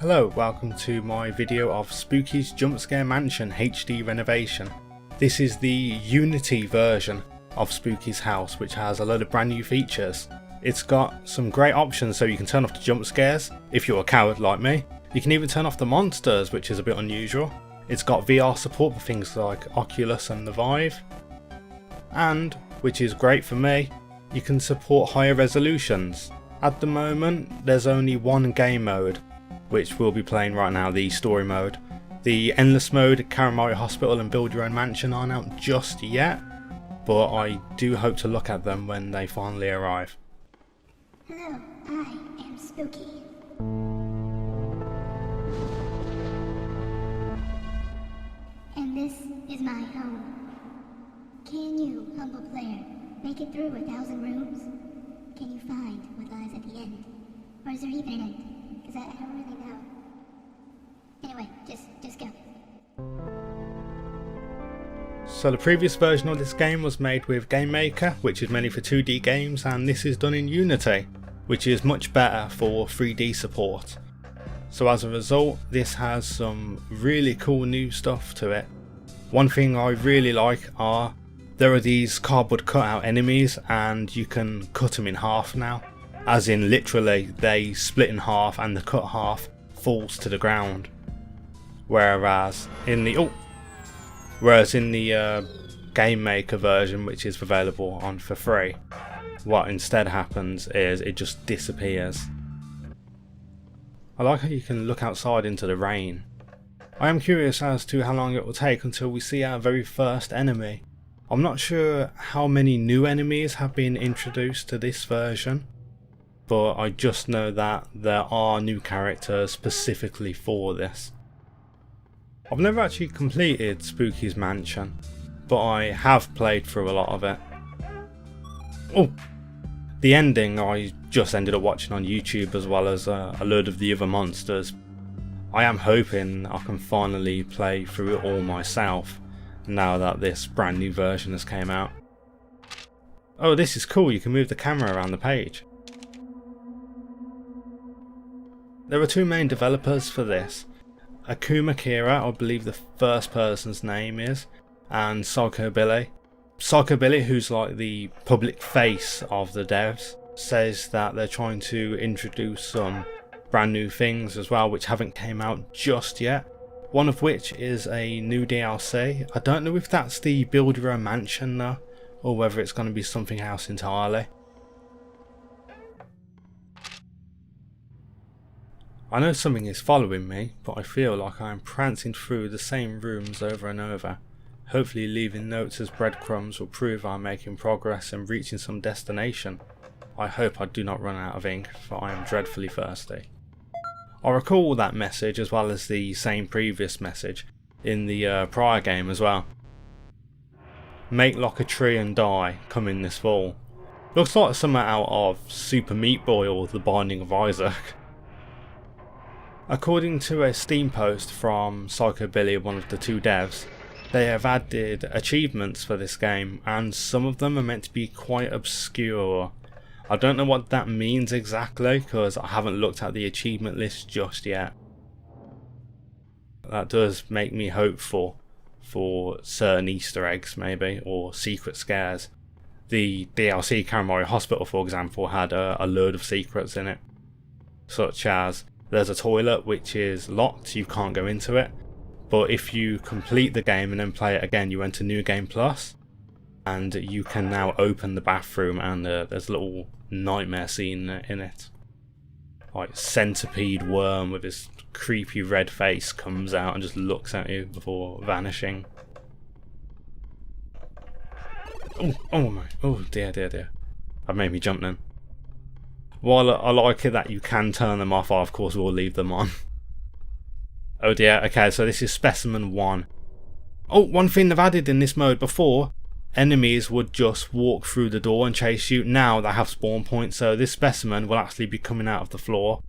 Hello, welcome to my video of Spooky's Jump Scare Mansion HD Renovation. This is the Unity version of Spooky's house, which has a load of brand new features. It's got some great options, so you can turn off the jump scares if you're a coward like me. You can even turn off the monsters, which is a bit unusual. It's got VR support for things like Oculus and the Vive. And, which is great for me, you can support higher resolutions. At the moment, there's only one game mode, which we'll be playing right now, the story mode. The endless mode, Curator Hospital and Build Your Own Mansion aren't out just yet, but I do hope to look at them when they finally arrive. Hello, I am Spooky. And this is my home. Can you, humble player, make it through 1,000 rooms? Can you find what lies at the end? Or is there even an end? Because I don't really know. Anyway, just go. So the previous version of this game was made with Game Maker, which is mainly for 2D games, and this is done in Unity, which is much better for 3D support. So as a result, this has some really cool new stuff to it. One thing I really like are there are these cardboard cutout enemies, and you can cut them in half now. As in literally they split in half and the cut half falls to the ground. Whereas in the Game Maker version, which is available on for free, what instead happens is it just disappears. I like how you can look outside into the rain. I am curious as to how long it will take until we see our very first enemy. I'm not sure how many new enemies have been introduced to this version, but I just know that there are new characters specifically for this. I've never actually completed Spooky's Mansion, but I have played through a lot of it. Oh, the ending I just ended up watching on YouTube, as well as a load of the other monsters. I am hoping I can finally play through it all myself now that this brand new version has came out. Oh, this is cool, you can move the camera around the page. There are two main developers for this. Kira, I believe the first person's name is, and Psychobilly. Psychobilly, who's like the public face of the devs, says that they're trying to introduce some brand new things as well, which haven't came out just yet. One of which is a new DLC. I don't know if that's the Build Your Own Mansion though, or whether it's going to be something else entirely. I know something is following me, but I feel like I am prancing through the same rooms over and over. Hopefully leaving notes as breadcrumbs will prove I'm making progress and reaching some destination. I hope I do not run out of ink, for I am dreadfully thirsty. I recall that message as well as the same previous message in the prior game as well. Make like a tree and die, coming this fall. Looks like something out of Super Meat Boy or The Binding of Isaac. According to a Steam post from Psychobilly, one of the two devs, they have added achievements for this game, and some of them are meant to be quite obscure. I don't know what that means exactly, because I haven't looked at the achievement list just yet. That does make me hopeful for certain Easter eggs maybe, or secret scares. The DLC Curator Hospital, for example, had a load of secrets in it, such as there's a toilet which is locked, you can't go into it, but if you complete the game and then play it again, you enter New Game Plus, and you can now open the bathroom, and there's a little nightmare scene in it. Like centipede worm with his creepy red face comes out and just looks at you before vanishing. Oh my, oh dear. That made me jump then. While I like it that you can turn them off, I of course will leave them on. Oh dear, okay, so this is Specimen 1. Oh, one thing they've added in this mode: before, enemies would just walk through the door and chase you. Now they have spawn points, so this specimen will actually be coming out of the floor.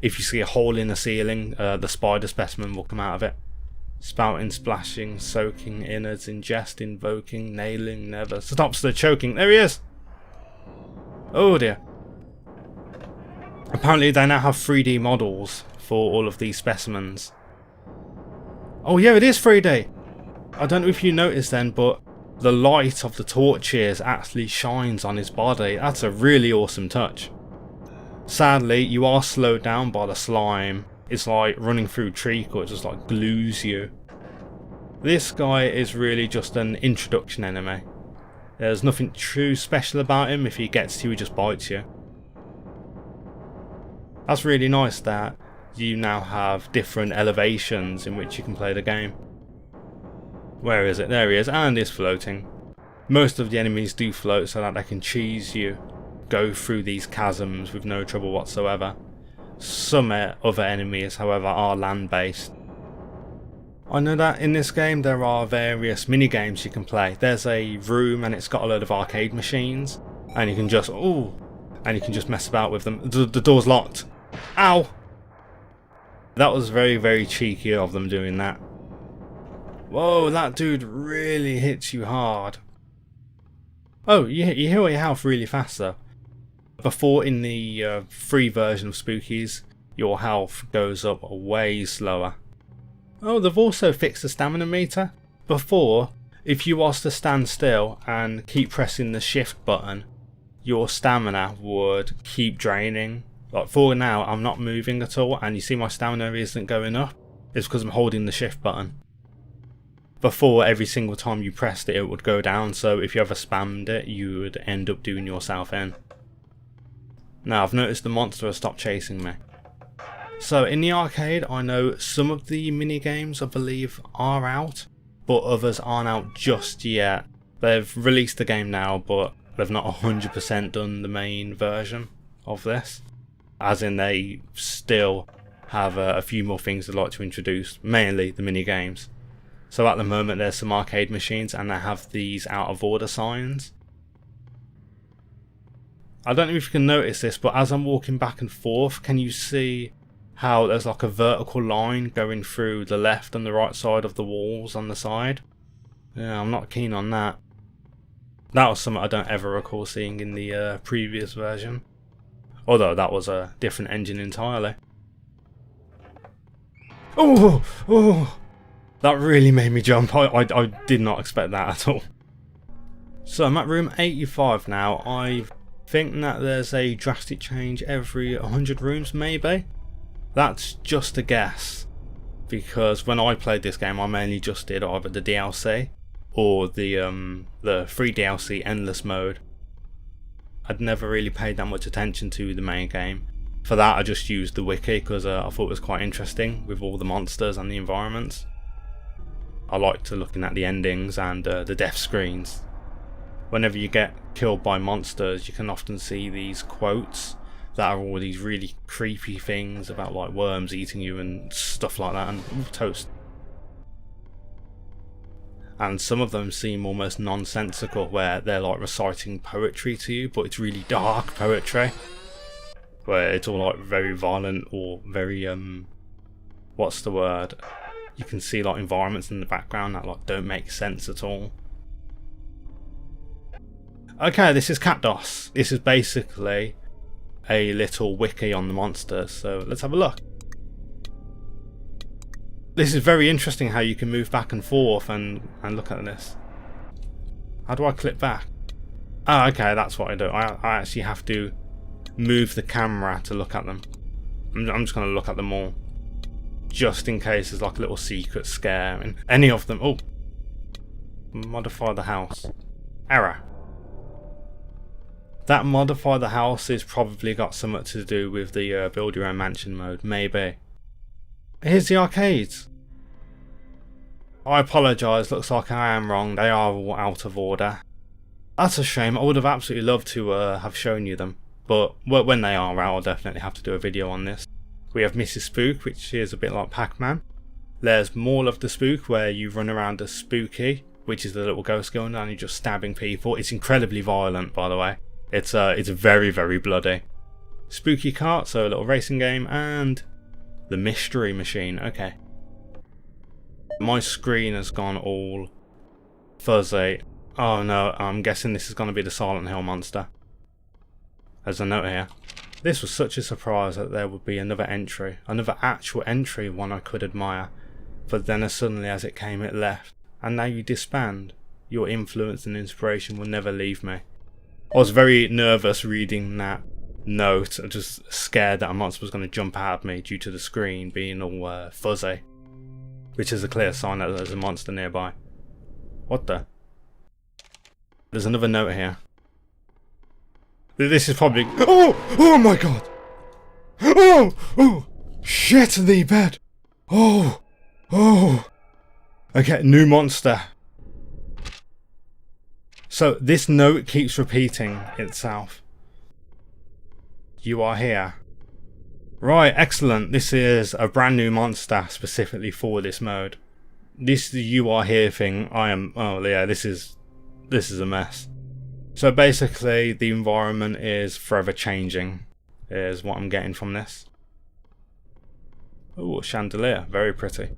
If you see a hole in the ceiling, the spider specimen will come out of it. Spouting, splashing, soaking, innards, ingest, invoking, nailing, never stops the choking. There he is! Oh dear. Apparently they now have 3D models for all of these specimens. Oh yeah, it is 3D! I don't know if you noticed then, but the light of the torches actually shines on his body. That's a really awesome touch. Sadly, you are slowed down by the slime. It's like running through treacle, it just like glues you. This guy is really just an introduction enemy. There's nothing too special about him. If he gets to you, he just bites you. That's really nice that you now have different elevations in which you can play the game. Where is it? There he is, and he's floating. Most of the enemies do float so that they can cheese you, go through these chasms with no trouble whatsoever. Some other enemies, however, are land-based. I know that in this game there are various mini-games you can play. There's a room and it's got a load of arcade machines, and you can just mess about with them. The door's locked. Ow! That was very, very cheeky of them doing that. Whoa, that dude really hits you hard. Oh, you heal your health really fast though. Before, in the free version of Spookies, your health goes up way slower. Oh, they've also fixed the stamina meter. Before, if you was to stand still and keep pressing the shift button, your stamina would keep draining. Like for now, I'm not moving at all, and you see my stamina isn't going up. It's because I'm holding the shift button. Before, every single time you pressed it, it would go down, so if you ever spammed it, you would end up doing yourself in. Now, I've noticed the monster has stopped chasing me. So, in the arcade, I know some of the mini-games, I believe, are out, but others aren't out just yet. They've released the game now, but they've not 100% done the main version of this. As in, they still have a few more things they'd like to introduce, mainly the mini-games. So at the moment there's some arcade machines and they have these out of order signs. I don't know if you can notice this, but as I'm walking back and forth, can you see how there's like a vertical line going through the left and the right side of the walls on the side? Yeah, I'm not keen on that. That was something I don't ever recall seeing in the previous version. Although that was a different engine entirely. Oh! Oh! That really made me jump. I did not expect that at all. So I'm at room 85 now. I think that there's a drastic change every 100 rooms maybe. That's just a guess. Because when I played this game I mainly just did either the DLC or the free DLC endless mode. I'd never really paid that much attention to the main game. For that I just used the wiki because I thought it was quite interesting with all the monsters and the environments. I liked looking at the endings and the death screens. Whenever you get killed by monsters, you can often see these quotes that are all these really creepy things about like worms eating you and stuff like that, and toast. And some of them seem almost nonsensical, where they're like reciting poetry to you, but it's really dark poetry, where it's all like very violent or very what's the word? You can see like environments in the background that like don't make sense at all. Okay, this is CatDOS. This is basically a little wiki on the monsters, so let's have a look. This is very interesting how you can move back and forth and look at this. How do I click back? Oh, okay, that's what I do. I actually have to move the camera to look at them. I'm just going to look at them all, just in case there's like a little secret scare in any of them. Oh, modify the house. Error. That modify the house has probably got something to do with the build your own mansion mode, maybe. Here's the arcades. I apologise, looks like I am wrong, they are all out of order. That's a shame, I would have absolutely loved to have shown you them, but when they are out I'll definitely have to do a video on this. We have Mrs. Spook, which is a bit like Pac-Man. There's Mall of the Spook, where you run around as Spooky, which is the little ghost going down and you're just stabbing people. It's incredibly violent, by the way. It's very, very bloody. Spooky Cart, so a little racing game, and the Mystery Machine. Okay. My screen has gone all fuzzy. Oh no, I'm guessing this is going to be the Silent Hill monster. There's a note here. This was such a surprise that there would be another entry, another actual entry, one I could admire, but then as suddenly as it came it left, and now you disband. Your influence and inspiration will never leave me. I was very nervous reading that note, just scared that a monster was going to jump out at me due to the screen being all fuzzy, which is a clear sign that there's a monster nearby. What the? There's another note here. This is probably... Oh my god! Oh! Shit the bed! Oh! Okay, new monster. So this note keeps repeating itself. You are here. Right, excellent. This is a brand new monster specifically for this mode. This you are here thing, oh yeah, this is a mess. So basically the environment is forever changing, is what I'm getting from this. Oh, a chandelier, very pretty.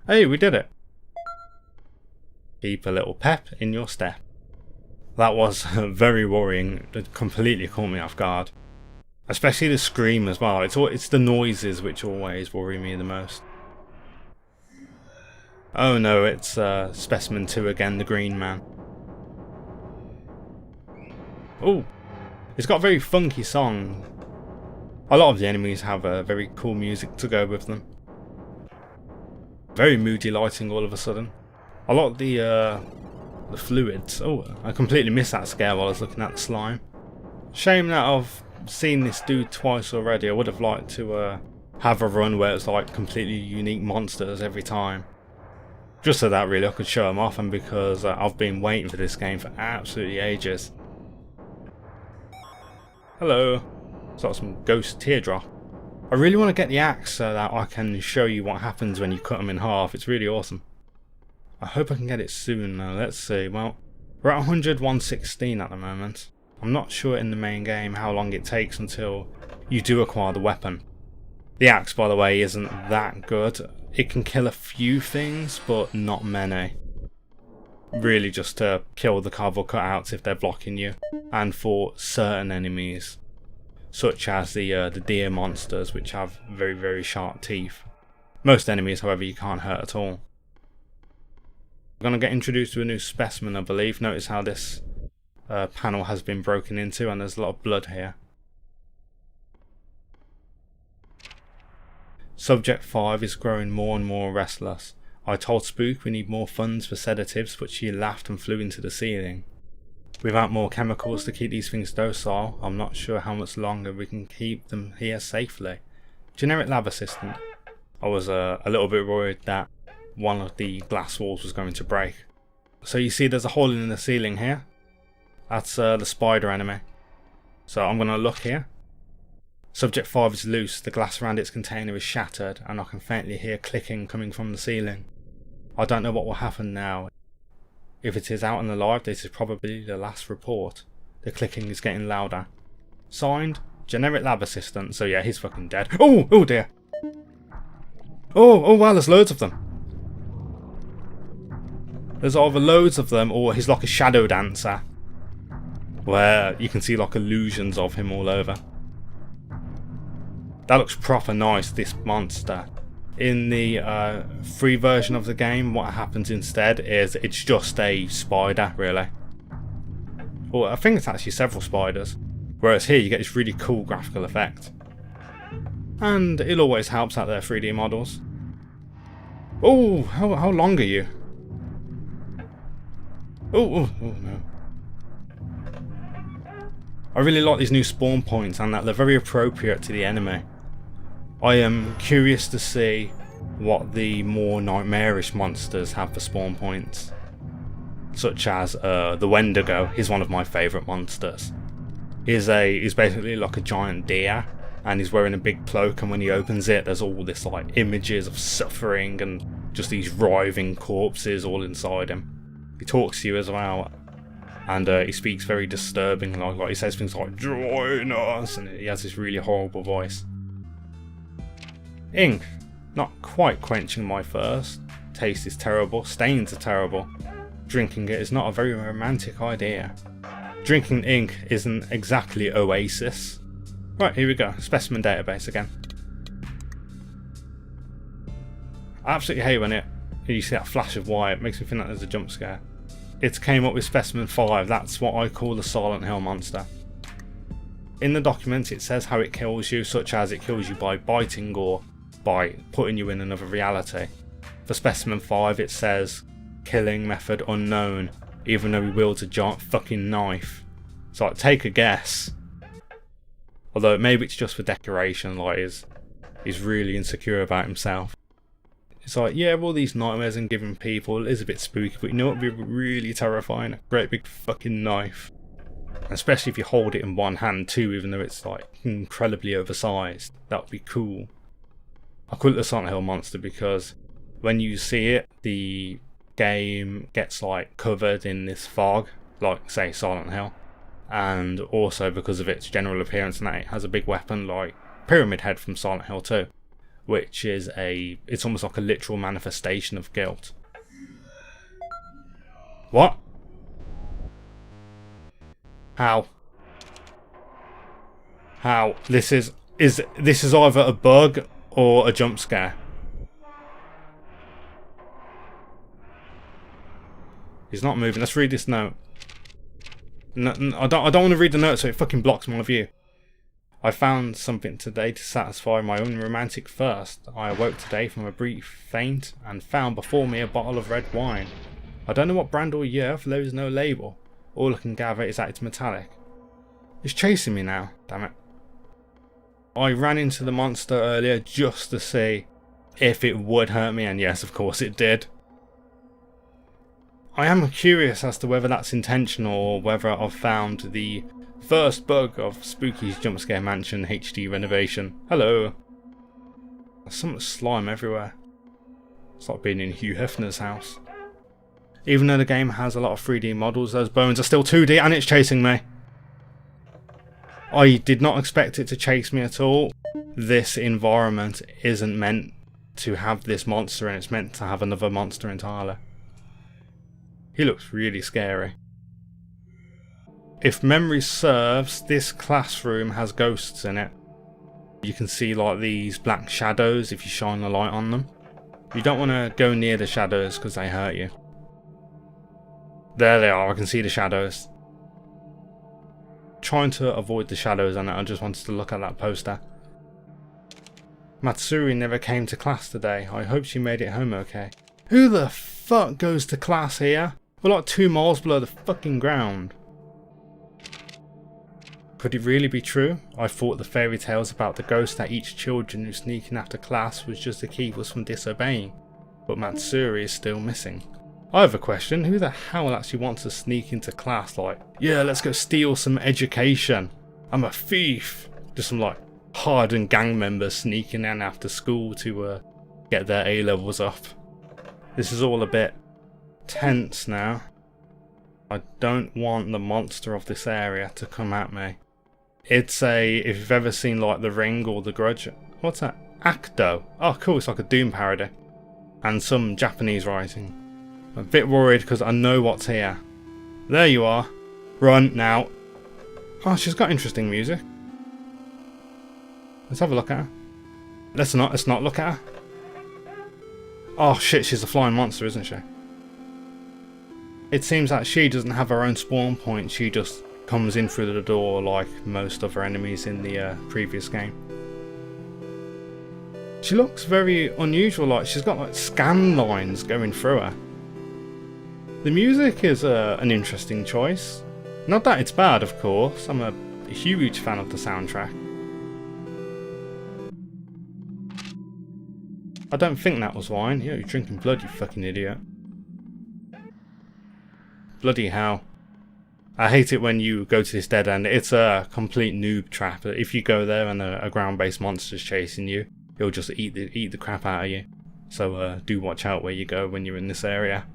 Hey, we did it. Keep a little pep in your step. That was very worrying, it completely caught me off guard. Especially the scream as well, it's the noises which always worry me the most. Oh no, it's Specimen 2 again, the green man. Oh, it's got a very funky song. A lot of the enemies have very cool music to go with them. Very moody lighting all of a sudden. A lot of the fluids. Oh, I completely missed that scare while I was looking at the slime. Shame that I've seen this dude twice already. I would have liked to have a run where it's like completely unique monsters every time. Just so that really I could show them off, and because I've been waiting for this game for absolutely ages. Hello. It's got some ghost teardrop. I really want to get the axe so that I can show you what happens when you cut them in half. It's really awesome. I hope I can get it soon though. Let's see. Well, we're at 116 at the moment. I'm not sure in the main game how long it takes until you do acquire the weapon. The axe, by the way, isn't that good. It can kill a few things, but not many. Really just to kill the cardboard cutouts if they're blocking you. And for certain enemies, such as the deer monsters, which have very, very sharp teeth. Most enemies, however, you can't hurt at all. We're going to get introduced to a new specimen, I believe. Notice how this panel has been broken into, and there's a lot of blood here. Subject 5 is growing more and more restless. I told Spook we need more funds for sedatives, but she laughed and flew into the ceiling. Without more chemicals to keep these things docile, I'm not sure how much longer we can keep them here safely. Generic lab assistant. I was a little bit worried that one of the glass walls was going to break. So you see there's a hole in the ceiling here. That's the spider enemy. So I'm going to look here. Subject 5 is loose, the glass around its container is shattered, and I can faintly hear clicking coming from the ceiling. I don't know what will happen now. If it is out and alive, this is probably the last report. The clicking is getting louder. Signed, Generic Lab Assistant. So yeah, he's fucking dead. Oh dear. Oh wow, there's loads of them. There's either loads of them, or he's like a shadow dancer, where you can see like illusions of him all over. That looks proper nice, this monster. In the free version of the game, what happens instead is it's just a spider, really. Well, I think it's actually several spiders. Whereas here you get this really cool graphical effect. And it always helps out their 3D models. Oh, how long are you? Oh no. I really like these new spawn points and that they're very appropriate to the enemy. I am curious to see what the more nightmarish monsters have for spawn points. Such as the Wendigo. He's one of my favourite monsters. He's basically like a giant deer, and he's wearing a big cloak, and when he opens it there's all this like images of suffering and just these writhing corpses all inside him. He talks to you as well, and he speaks very disturbing, like he says things like "join us," and he has this really horrible voice. Ink, not quite quenching my thirst. Taste is terrible, stains are terrible. Drinking it is not a very romantic idea. Drinking ink isn't exactly Oasis. Right, here we go. Specimen database again. I absolutely hate when you see that flash of white. It makes me think that there's a jump scare. It came up with Specimen 5. That's what I call the Silent Hill monster. In the document it says how it kills you, such as it kills you by biting or by putting you in another reality. For Specimen 5 it says killing method unknown, even though he wields a giant fucking knife. So like, take a guess. Although maybe it's just for decoration, like he's really insecure about himself. It's like, yeah, all these nightmares and giving people is a bit spooky, but you know what would be really terrifying? A great big fucking knife. Especially if you hold it in one hand too, even though it's like incredibly oversized. That would be cool. I call it the Silent Hill monster because when you see it, the game gets like covered in this fog, like say Silent Hill. And also because of its general appearance and that it has a big weapon like Pyramid Head from Silent Hill 2. Which is it's almost like a literal manifestation of guilt. What? How? How? This is either a bug or a jump scare. He's not moving. Let's read this note. No, I don't want to read the note so it fucking blocks my view. I found something today to satisfy my unromantic thirst. I awoke today from a brief faint and found before me a bottle of red wine. I don't know what brand or year, for there is no label. All I can gather is that it's metallic. It's chasing me now, damn it. I ran into the monster earlier just to see if it would hurt me, and yes, of course it did. I am curious as to whether that's intentional or whether I've found the first bug of Spooky's Jumpscare Mansion HD Renovation. Hello. There's so much slime everywhere. It's like being in Hugh Hefner's house. Even though the game has a lot of 3D models, those bones are still 2D and it's chasing me. I did not expect it to chase me at all. This environment isn't meant to have this monster and it's meant to have another monster entirely. He looks really scary. If memory serves, this classroom has ghosts in it. You can see like these black shadows if you shine a light on them. You don't want to go near the shadows because they hurt you. There they are, I can see the shadows. Trying to avoid the shadows on it, I just wanted to look at that poster. Matsuri never came to class today. I hope she made it home okay. Who the fuck goes to class here? We're like 2 miles below the fucking ground. Could it really be true? I thought the fairy tales about the ghost that each children who sneak in after class was just to keep us from disobeying. But Matsuri is still missing. I have a question. Who the hell actually wants to sneak into class like, yeah, let's go steal some education. I'm a thief. Just some like hardened gang members sneaking in after school to get their A-levels up. This is all a bit tense now. I don't want the monster of this area to come at me. It's if you've ever seen like The Ring or The Grudge. What's that? Acto. Oh cool, it's like a Doom parody. And some Japanese writing. I'm a bit worried because I know what's here. There you are. Run now. Oh, she's got interesting music. Let's have a look at her. Let's not look at her. Oh shit, she's a flying monster, isn't she? It seems that she doesn't have her own spawn point, she just comes in through the door like most of her enemies in the previous game. She looks very unusual, like she's got like scan lines going through her. The music is an interesting choice. Not that it's bad, of course, I'm a huge fan of the soundtrack. I don't think that was wine. You're drinking blood, you fucking idiot. Bloody hell. I hate it when you go to this dead end. It's a complete noob trap. If you go there and a ground-based monster's chasing you, he'll just eat the crap out of you. So do watch out where you go when you're in this area.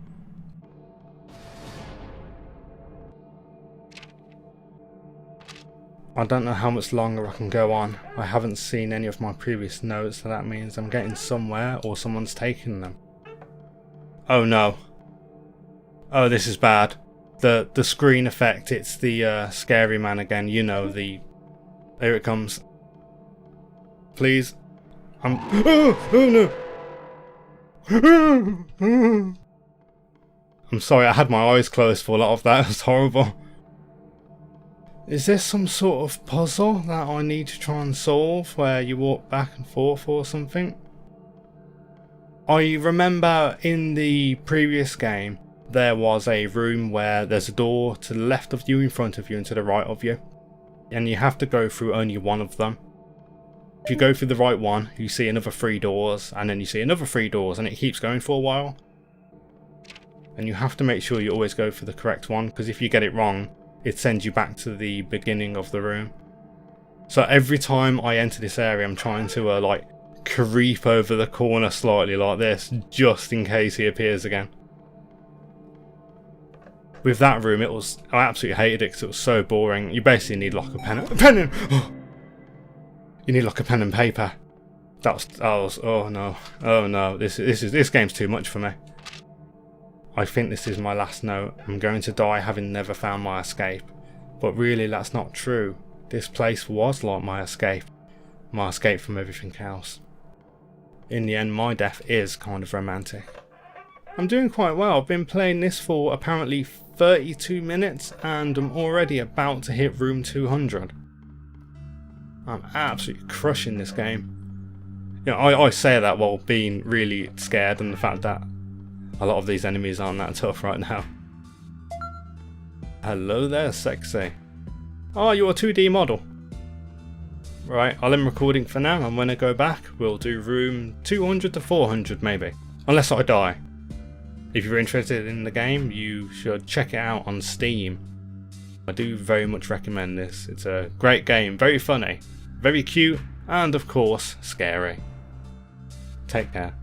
I don't know how much longer I can go on. I haven't seen any of my previous notes, so that means I'm getting somewhere or someone's taking them. Oh no. Oh, this is bad. The screen effect, it's the scary man again, you know, the... Here it comes. Please. Oh no! I'm sorry, I had my eyes closed for a lot of that, it was horrible. Is this some sort of puzzle that I need to try and solve, where you walk back and forth or something? I remember in the previous game, there was a room where there's a door to the left of you, in front of you, and to the right of you. And you have to go through only one of them. If you go through the right one, you see another 3 doors, and then you see another 3 doors, and it keeps going for a while. And you have to make sure you always go for the correct one, because if you get it wrong, it sends you back to the beginning of the room. So every time I enter this area, I'm trying to like creep over the corner slightly like this, just in case he appears again. With that room, I absolutely hated it because it was so boring. You basically need like you need like a pen and paper. Oh no, this game's too much for me. I think this is my last note. I'm going to die having never found my escape. But really, that's not true. This place was like my escape from everything else. In the end, my death is kind of romantic. I'm doing quite well. I've been playing this for apparently 32 minutes and I'm already about to hit room 200. I'm absolutely crushing this game. You know, I say that while being really scared, and the fact that a lot of these enemies aren't that tough right now. Hello there, sexy. Oh, you're a 2D model. Right, I'll end recording for now, and when I go back, we'll do room 200 to 400 maybe. Unless I die. If you're interested in the game, you should check it out on Steam. I do very much recommend this. It's a great game, very funny, very cute, and of course, scary. Take care.